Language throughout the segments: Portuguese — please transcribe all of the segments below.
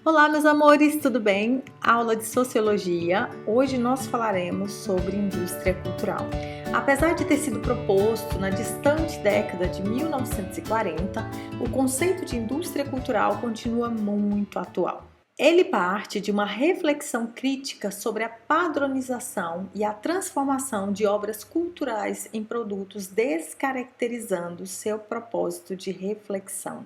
Olá, meus amores, tudo bem? Aula de Sociologia. Hoje nós falaremos sobre indústria cultural. Apesar de ter sido proposto na distante década de 1940, o conceito de indústria cultural continua muito atual. Ele parte de uma reflexão crítica sobre a padronização e a transformação de obras culturais em produtos, descaracterizando seu propósito de reflexão.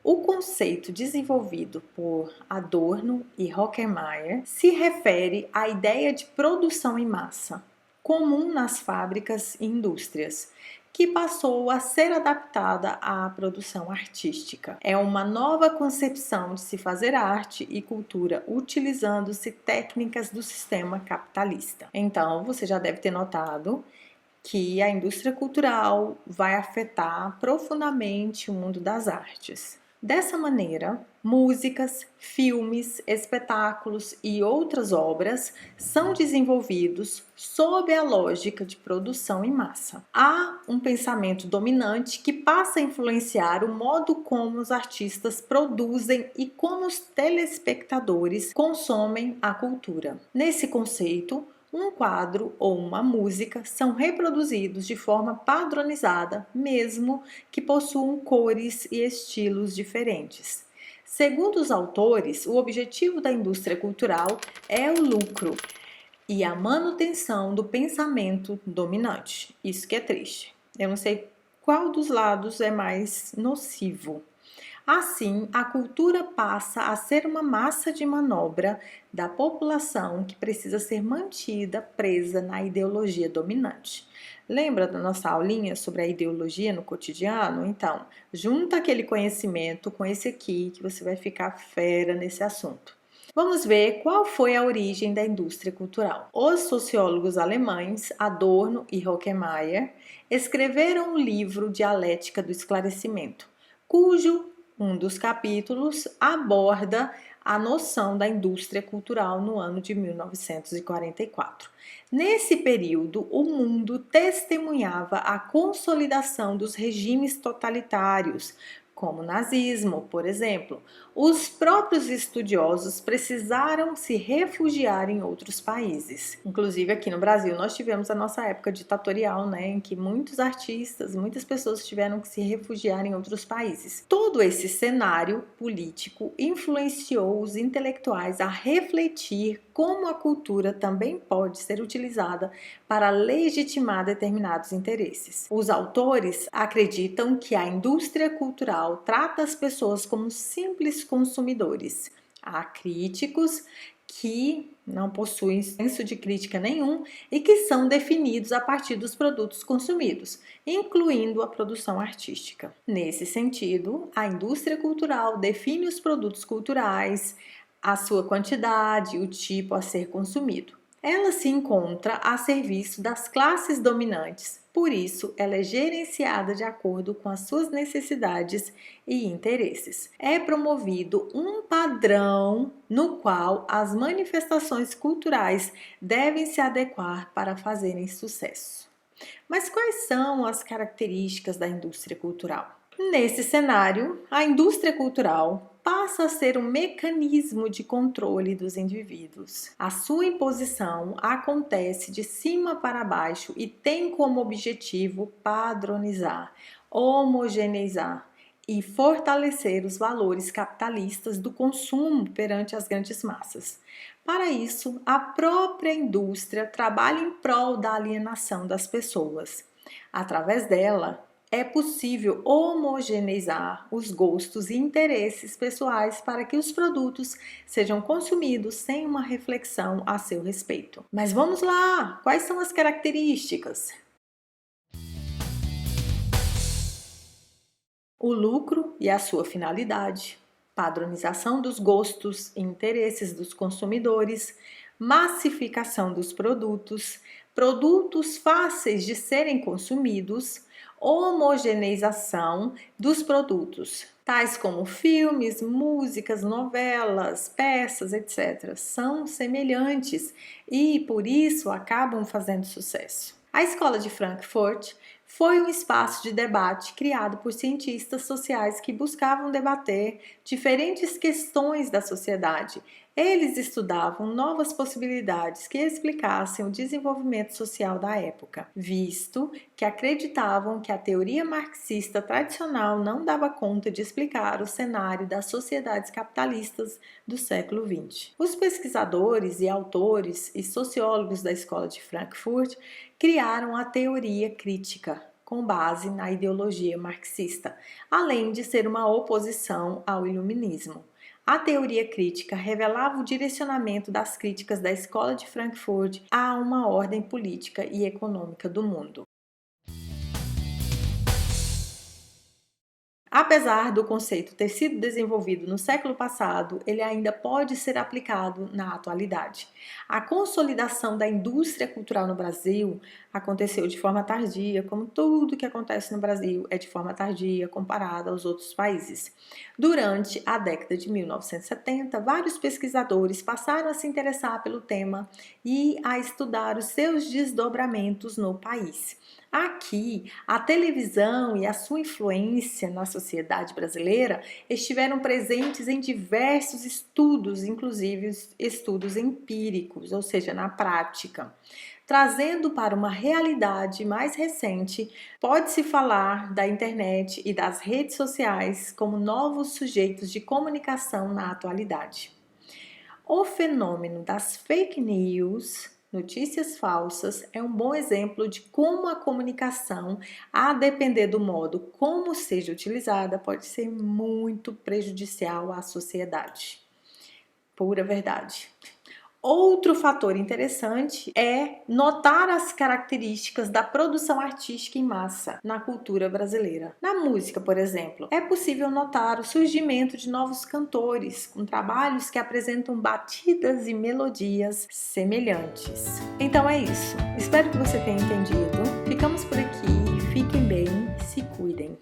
O conceito desenvolvido por Adorno e Horkheimer se refere à ideia de produção em massa, comum nas fábricas e indústrias, que passou a ser adaptada à produção artística. É uma nova concepção de se fazer arte e cultura utilizando-se técnicas do sistema capitalista. Então, você já deve ter notado que a indústria cultural vai afetar profundamente o mundo das artes. Dessa maneira, músicas, filmes, espetáculos e outras obras são desenvolvidos sob a lógica de produção em massa. Há um pensamento dominante que passa a influenciar o modo como os artistas produzem e como os telespectadores consomem a cultura. Nesse conceito, um quadro ou uma música são reproduzidos de forma padronizada, mesmo que possuam cores e estilos diferentes. Segundo os autores, o objetivo da indústria cultural é o lucro e a manutenção do pensamento dominante. Isso que é triste. Eu não sei qual dos lados é mais nocivo. Assim, a cultura passa a ser uma massa de manobra da população que precisa ser mantida presa na ideologia dominante. Lembra da nossa aulinha sobre a ideologia no cotidiano? Então, junta aquele conhecimento com esse aqui que você vai ficar fera nesse assunto. Vamos ver qual foi a origem da indústria cultural. Os sociólogos alemães Adorno e Horkheimer escreveram o livro Dialética do Esclarecimento, cujo um dos capítulos aborda a noção da indústria cultural no ano de 1944. Nesse período, o mundo testemunhava a consolidação dos regimes totalitários, como o nazismo, por exemplo. Os próprios estudiosos precisaram se refugiar em outros países. Inclusive aqui no Brasil nós tivemos a nossa época ditatorial, em que muitos artistas, muitas pessoas tiveram que se refugiar em outros países. Todo esse cenário político influenciou os intelectuais a refletir como a cultura também pode ser utilizada para legitimar determinados interesses. Os autores acreditam que a indústria cultural trata as pessoas como simples consumidores. Há críticos que não possuem senso de crítica nenhum e que são definidos a partir dos produtos consumidos, incluindo a produção artística. Nesse sentido, a indústria cultural define os produtos culturais, a sua quantidade, o tipo a ser consumido. Ela se encontra a serviço das classes dominantes, por isso ela é gerenciada de acordo com as suas necessidades e interesses. É promovido um padrão no qual as manifestações culturais devem se adequar para fazerem sucesso. Mas quais são as características da indústria cultural? Nesse cenário, a indústria cultural passa a ser um mecanismo de controle dos indivíduos. A sua imposição acontece de cima para baixo e tem como objetivo padronizar, homogeneizar e fortalecer os valores capitalistas do consumo perante as grandes massas. Para isso, a própria indústria trabalha em prol da alienação das pessoas. Através dela, é possível homogeneizar os gostos e interesses pessoais para que os produtos sejam consumidos sem uma reflexão a seu respeito. Mas vamos lá! Quais são as características? O lucro e a sua finalidade, padronização dos gostos e interesses dos consumidores, massificação dos produtos, produtos fáceis de serem consumidos, homogeneização dos produtos, tais como filmes, músicas, novelas, peças, etc. São semelhantes e, por isso, acabam fazendo sucesso. A Escola de Frankfurt foi um espaço de debate criado por cientistas sociais que buscavam debater diferentes questões da sociedade. Eles estudavam novas possibilidades que explicassem o desenvolvimento social da época, visto que acreditavam que a teoria marxista tradicional não dava conta de explicar o cenário das sociedades capitalistas do século XX. Os pesquisadores e autores e sociólogos da Escola de Frankfurt criaram a teoria crítica, com base na ideologia marxista, além de ser uma oposição ao iluminismo. A teoria crítica revelava o direcionamento das críticas da Escola de Frankfurt a uma ordem política e econômica do mundo. Apesar do conceito ter sido desenvolvido no século passado, ele ainda pode ser aplicado na atualidade. A consolidação da indústria cultural no Brasil aconteceu de forma tardia, como tudo que acontece no Brasil é de forma tardia comparado aos outros países. Durante a década de 1970, vários pesquisadores passaram a se interessar pelo tema e a estudar os seus desdobramentos no país. Aqui, a televisão e a sua influência na sociedade brasileira estiveram presentes em diversos estudos, inclusive estudos empíricos, ou seja, na prática. Trazendo para uma realidade mais recente, pode-se falar da internet e das redes sociais como novos sujeitos de comunicação na atualidade. O fenômeno das fake news, notícias falsas, é um bom exemplo de como a comunicação, a depender do modo como seja utilizada, pode ser muito prejudicial à sociedade. Pura verdade. Outro fator interessante é notar as características da produção artística em massa na cultura brasileira. Na música, por exemplo, é possível notar o surgimento de novos cantores com trabalhos que apresentam batidas e melodias semelhantes. Então é isso. Espero que você tenha entendido. Ficamos por aqui. Fiquem bem, se cuidem.